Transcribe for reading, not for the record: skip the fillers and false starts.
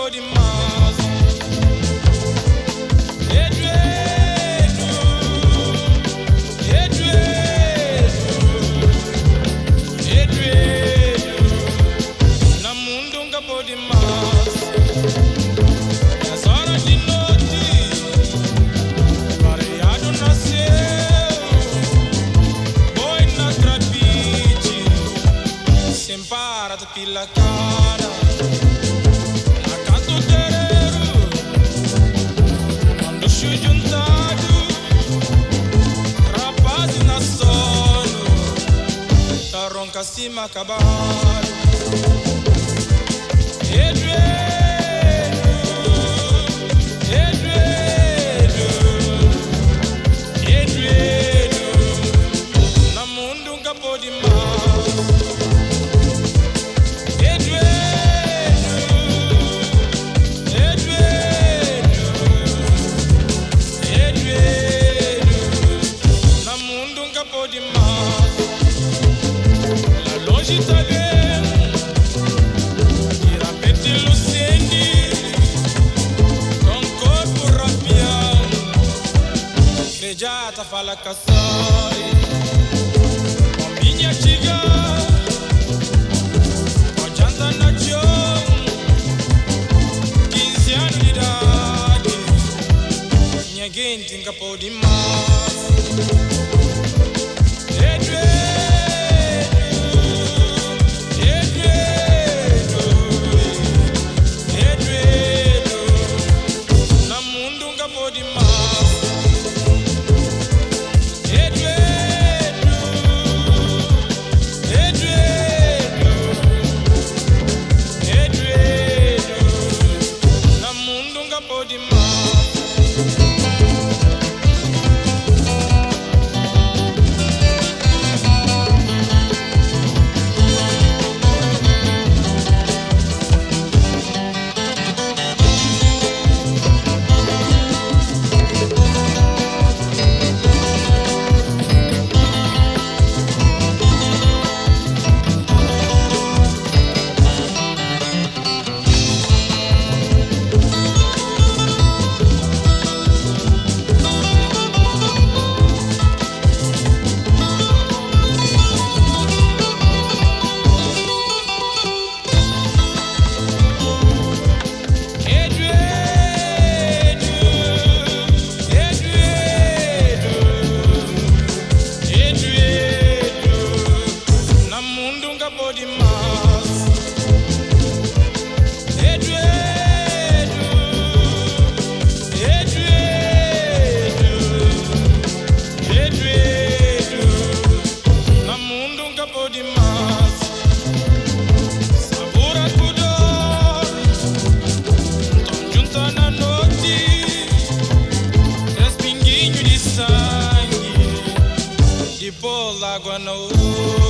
pode mais. Na mundo nunca pode mais. Nas horas de noite, pareado nasceu. Boi na trapite, sem parar de pila cara. Na casa do terreiro, quando se juntado, rapazes na sono, tá ronca cima acabar. Na mundo nunca pode mais. Na mundo nunca pode mais. Lá longe tá bem, tira pete lucente, com corpo rapião, crejata fala caçai, com minha tiga, com janta na chão, 15 anos de idade, ninguém tem capô de mais. Água no